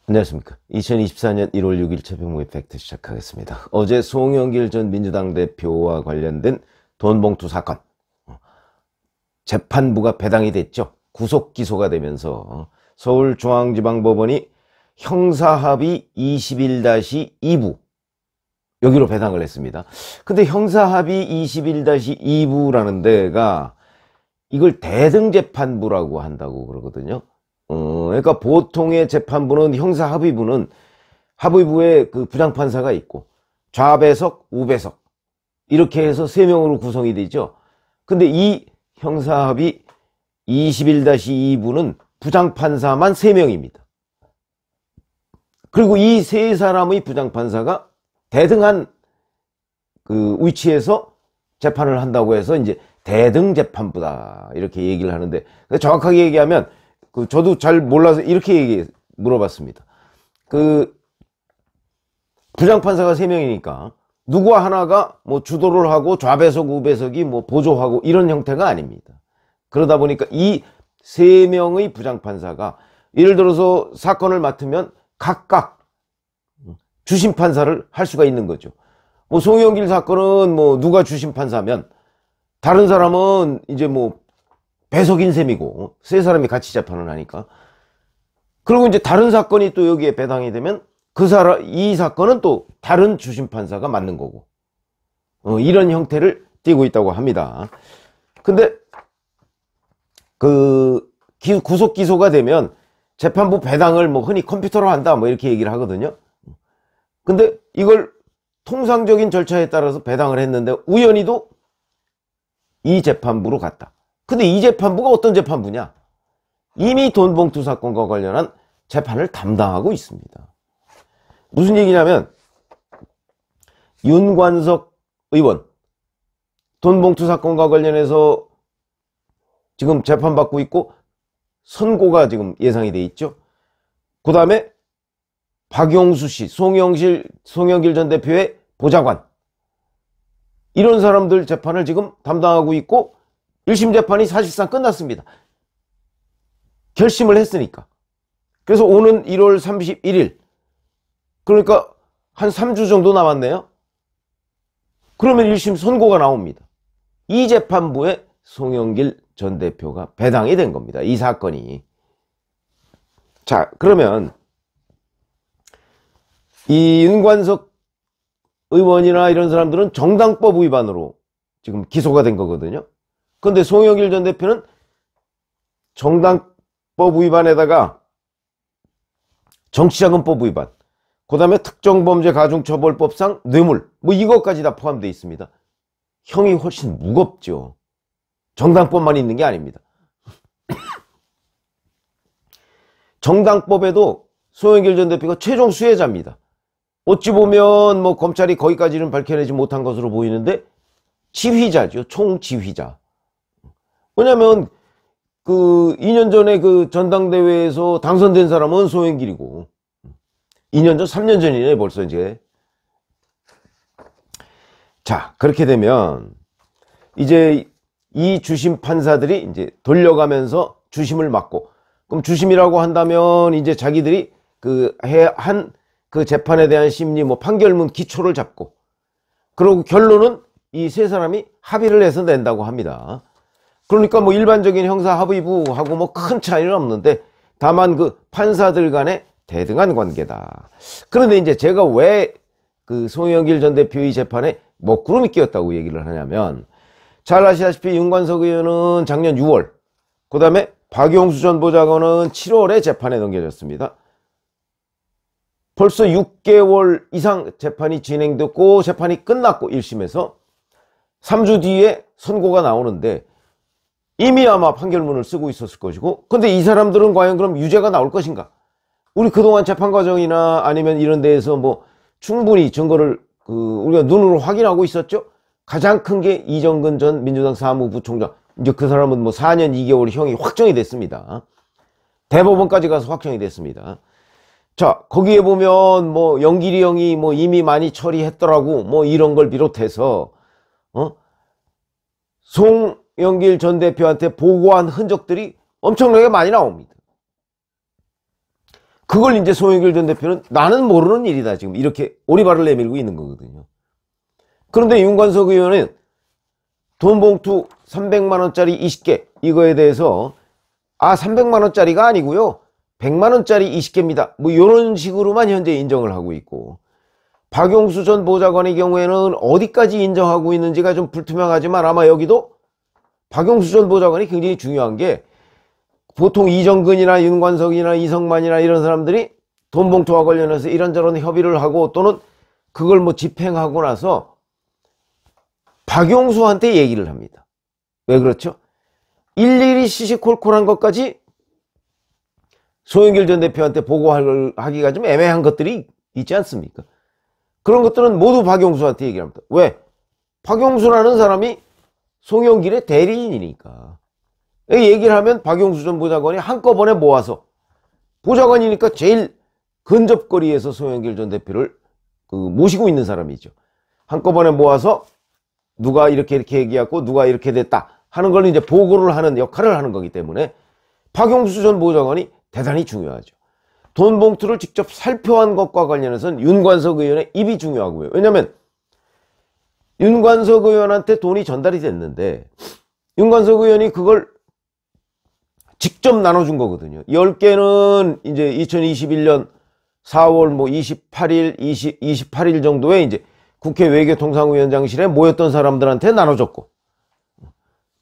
안녕하십니까. 2024년 1월 6일 최병무의 팩트 시작하겠습니다. 어제 송영길 전 민주당 대표와 관련된 돈봉투 사건, 재판부가 배당이 됐죠. 구속 기소가 되면서 서울중앙지방법원이 형사합의 21-2부 여기로 배당을 했습니다. 근데 형사합의 21-2부라는 데가 이걸 대등재판부라고 한다고 그러거든요. 그러니까 보통의 재판부는 형사합의부는 합의부에 그 부장판사가 있고 좌배석, 우배석 이렇게 해서 3명으로 구성이 되죠. 근데 이 형사합의 21-2부는 부장판사만 3명입니다. 그리고 이 3사람의 부장판사가 대등한 그 위치에서 재판을 한다고 해서 이제 대등재판부다 이렇게 얘기를 하는데, 정확하게 얘기하면 저도 잘 몰라서 이렇게 물어봤습니다. 부장판사가 3명이니까 누구 하나가 뭐 주도를 하고 좌배석, 우배석이 뭐 보조하고 이런 형태가 아닙니다. 그러다 보니까 이 3명의 부장판사가 예를 들어서 사건을 맡으면 각각 주심판사를 할 수가 있는 거죠. 뭐 송영길 사건은 뭐 누가 주심판사면 다른 사람은 이제 뭐 배석인 셈이고 3사람이 같이 재판을 하니까. 그리고 이제 다른 사건이 또 여기에 배당이 되면 이 사건은 또 다른 주심판사가 맡는 거고, 이런 형태를 띠고 있다고 합니다. 근데 구속 기소가 되면 재판부 배당을 뭐 흔히 컴퓨터로 한다 뭐 이렇게 얘기를 하거든요. 근데 이걸 통상적인 절차에 따라서 배당을 했는데 우연히도 이 재판부로 갔다. 근데 이 재판부가 어떤 재판부냐? 이미 돈봉투 사건과 관련한 재판을 담당하고 있습니다. 무슨 얘기냐면 윤관석 의원 돈봉투 사건과 관련해서 지금 재판받고 있고 선고가 지금 예상이 돼 있죠. 그 다음에 박용수 씨, 송영길 전 대표의 보좌관, 이런 사람들 재판을 지금 담당하고 있고 1심 재판이 사실상 끝났습니다. 결심을 했으니까. 그래서 오는 1월 31일, 그러니까 한 3주 정도 남았네요. 그러면 1심 선고가 나옵니다. 이 재판부에 송영길 전 대표가 배당이 된 겁니다. 이 사건이. 자, 그러면 이 윤관석 의원이나 이런 사람들은 정당법 위반으로 지금 기소가 된 거거든요. 그런데 송영길 전 대표는 정당법 위반에다가 정치자금법 위반, 그 다음에 특정범죄 가중처벌법상 뇌물, 뭐 이것까지 다 포함되어 있습니다. 형이 훨씬 무겁죠. 정당법만 있는 게 아닙니다. 정당법에도 송영길 전 대표가 최종 수혜자입니다. 어찌 보면 뭐 검찰이 거기까지는 밝혀내지 못한 것으로 보이는데 지휘자죠. 총지휘자. 왜냐면 2년 전에 전당대회에서 당선된 사람은 송영길이고, 2년 전, 3년 전이네 벌써 이제. 자, 그렇게 되면 이제 이 주심 판사들이 이제 돌려가면서 주심을 맡고, 그럼 주심이라고 한다면 이제 자기들이 그 재판에 대한 심리 뭐 판결문 기초를 잡고, 그리고 결론은 이 3사람이 합의를 해서 낸다고 합니다. 그러니까 뭐 일반적인 형사합의부하고 뭐 큰 차이는 없는데 다만 판사들 간의 대등한 관계다. 그런데 이제 제가 왜 송영길 전 대표의 재판에 먹구름이 끼었다고 얘기를 하냐면, 잘 아시다시피 윤관석 의원은 작년 6월, 그 다음에 박용수 전 보좌관은 7월에 재판에 넘겨졌습니다. 벌써 6개월 이상 재판이 진행됐고 재판이 끝났고 1심에서 3주 뒤에 선고가 나오는데 이미 아마 판결문을 쓰고 있었을 것이고, 근데 이 사람들은 과연 그럼 유죄가 나올 것인가? 우리 그동안 재판 과정이나 아니면 이런 데에서 뭐 충분히 증거를 우리가 눈으로 확인하고 있었죠. 가장 큰 게 이정근 전 민주당 사무부총장, 이제 그 사람은 뭐 4년 2개월 형이 확정이 됐습니다. 대법원까지 가서 확정이 됐습니다. 자, 거기에 보면 뭐 영길이 형이 뭐 이미 많이 처리했더라고, 뭐 이런 걸 비롯해서 송영길 전 대표한테 보고한 흔적들이 엄청나게 많이 나옵니다. 그걸 이제 송영길 전 대표는 나는 모르는 일이다 지금 이렇게 오리발을 내밀고 있는 거거든요. 그런데 윤관석 의원은 돈 봉투 300만 원짜리 20개 이거에 대해서 300만 원짜리가 아니고요 100만 원짜리 20개입니다 뭐 이런 식으로만 현재 인정을 하고 있고, 박용수 전 보좌관의 경우에는 어디까지 인정하고 있는지가 좀 불투명하지만 아마 여기도 박용수 전 보좌관이 굉장히 중요한 게, 보통 이정근이나 윤관석이나 이성만이나 이런 사람들이 돈 봉투와 관련해서 이런저런 협의를 하고 또는 그걸 뭐 집행하고 나서 박용수한테 얘기를 합니다. 왜 그렇죠? 일일이 시시콜콜한 것까지 송영길 전 대표한테 보고하기가 좀 애매한 것들이 있지 않습니까? 그런 것들은 모두 박용수한테 얘기를 합니다. 왜? 박용수라는 사람이 송영길의 대리인이니까. 얘기를 하면 박용수 전 보좌관이 한꺼번에 모아서, 보좌관이니까 제일 근접거리에서 송영길 전 대표를 모시고 있는 사람이죠. 한꺼번에 모아서 누가 이렇게 얘기하고 누가 이렇게 됐다 하는 걸 이제 보고를 하는 역할을 하는 거기 때문에 박용수 전 보좌관이 대단히 중요하죠. 돈 봉투를 직접 살펴한 것과 관련해서는 윤관석 의원의 입이 중요하고요. 왜냐하면 윤관석 의원한테 돈이 전달이 됐는데 윤관석 의원이 그걸 직접 나눠준 거거든요. 10개는 이제 2021년 4월 뭐 28일, 28일 정도에 이제 국회 외교통상위원장실에 모였던 사람들한테 나눠줬고,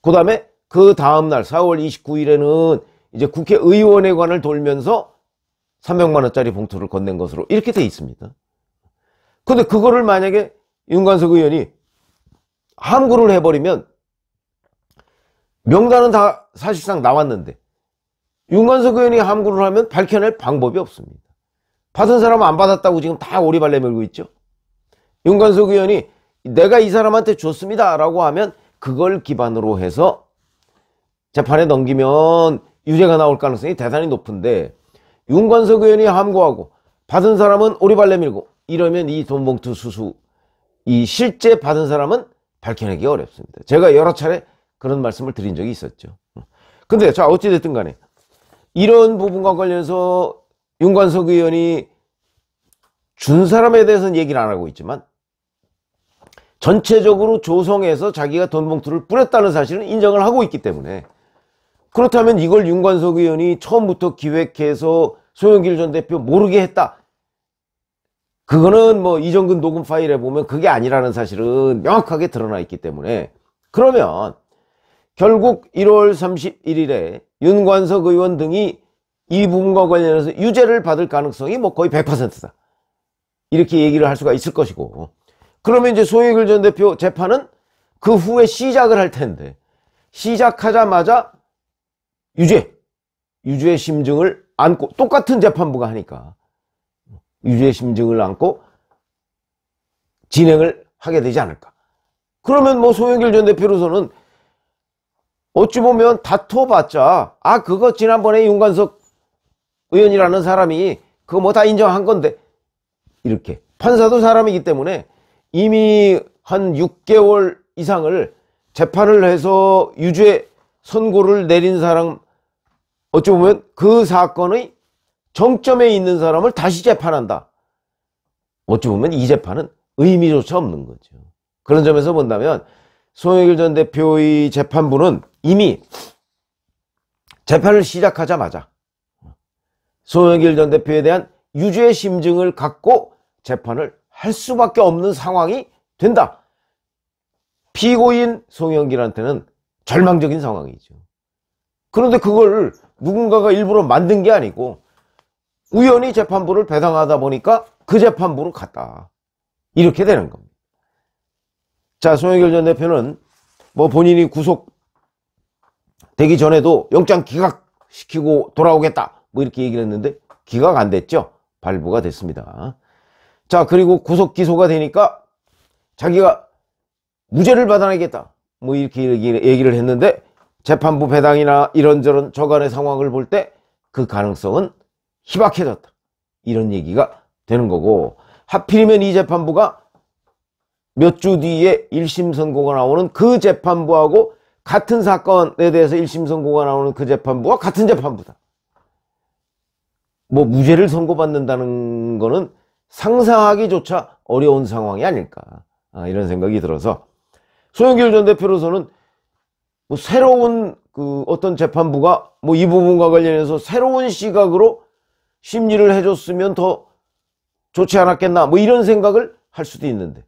그 다음에 그 다음날 4월 29일에는 이제 국회의원회관을 돌면서 300만 원짜리 봉투를 건넨 것으로 이렇게 돼 있습니다. 근데 그거를 만약에 윤관석 의원이 함구를 해버리면, 명단은 다 사실상 나왔는데 윤관석 의원이 함구를 하면 밝혀낼 방법이 없습니다. 받은 사람은 안 받았다고 지금 다 오리발 내밀고 있죠. 윤관석 의원이 내가 이 사람한테 줬습니다 라고 하면 그걸 기반으로 해서 재판에 넘기면 유죄가 나올 가능성이 대단히 높은데, 윤관석 의원이 함구하고 받은 사람은 오리발 내밀고 이러면 이 돈봉투 수수, 이 실제 받은 사람은 밝혀내기 어렵습니다. 제가 여러 차례 그런 말씀을 드린 적이 있었죠. 근데 자, 어찌됐든 간에 이런 부분과 관련해서 윤관석 의원이 준 사람에 대해서는 얘기를 안 하고 있지만 전체적으로 조성해서 자기가 돈 봉투를 뿌렸다는 사실은 인정을 하고 있기 때문에, 그렇다면 이걸 윤관석 의원이 처음부터 기획해서 송영길 전 대표 모르게 했다, 그거는 뭐 이정근 녹음 파일에 보면 그게 아니라는 사실은 명확하게 드러나 있기 때문에, 그러면 결국 1월 31일에 윤관석 의원 등이 이 부분과 관련해서 유죄를 받을 가능성이 뭐 거의 100%다 이렇게 얘기를 할 수가 있을 것이고, 그러면 이제 송영길 전 대표 재판은 그 후에 시작을 할 텐데, 시작하자마자 유죄 심증을 안고, 똑같은 재판부가 하니까 유죄 심증을 안고 진행을 하게 되지 않을까. 그러면 뭐 송영길 전 대표로서는 어찌 보면 다퉈봤자 그거 지난번에 윤관석 의원이라는 사람이 그거 뭐 다 인정한 건데, 이렇게 판사도 사람이기 때문에 이미 한 6개월 이상을 재판을 해서 유죄 선고를 내린 사람, 어찌 보면 그 사건의 정점에 있는 사람을 다시 재판한다, 어찌 보면 이 재판은 의미조차 없는 거죠. 그런 점에서 본다면 송영길 전 대표의 재판부는 이미 재판을 시작하자마자 송영길 전 대표에 대한 유죄 심증을 갖고 재판을 할 수밖에 없는 상황이 된다. 피고인 송영길한테는 절망적인 상황이죠. 그런데 그걸 누군가가 일부러 만든 게 아니고 우연히 재판부를 배당하다 보니까 그 재판부로 갔다, 이렇게 되는 겁니다. 자, 송영길 전 대표는 뭐 본인이 구속되기 전에도 영장 기각시키고 돌아오겠다 뭐 이렇게 얘기를 했는데 기각 안 됐죠. 발부가 됐습니다. 자, 그리고 구속 기소가 되니까 자기가 무죄를 받아내겠다 뭐 이렇게 얘기를 했는데, 재판부 배당이나 이런저런 저간의 상황을 볼 때 그 가능성은 희박해졌다, 이런 얘기가 되는 거고, 하필이면 이 재판부가 몇 주 뒤에 1심 선고가 나오는 그 재판부하고 같은 사건에 대해서 1심 선고가 나오는 그 재판부와 같은 재판부다. 뭐 무죄를 선고받는다는 거는 상상하기조차 어려운 상황이 아닐까, 이런 생각이 들어서 송영길 전 대표로서는 뭐 새로운 그 어떤 재판부가 뭐 이 부분과 관련해서 새로운 시각으로 심리를 해줬으면 더 좋지 않았겠나, 뭐 이런 생각을 할 수도 있는데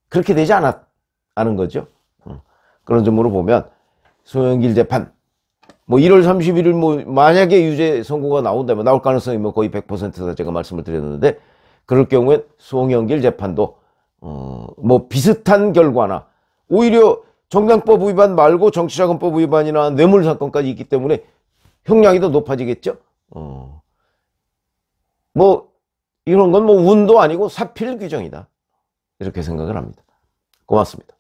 그렇게 되지 않은 거죠. 그런 점으로 보면 송영길 재판 뭐 1월 31일 뭐 만약에 유죄 선고가 나온다면, 나올 가능성이 뭐 거의 100%다 제가 말씀을 드렸는데, 그럴 경우엔 송영길 재판도 뭐 비슷한 결과나 오히려 정당법 위반 말고 정치자금법 위반이나 뇌물 사건까지 있기 때문에 형량이 더 높아지겠죠. 뭐 이런 건 뭐 운도 아니고 사필 규정이다, 이렇게 생각을 합니다. 고맙습니다.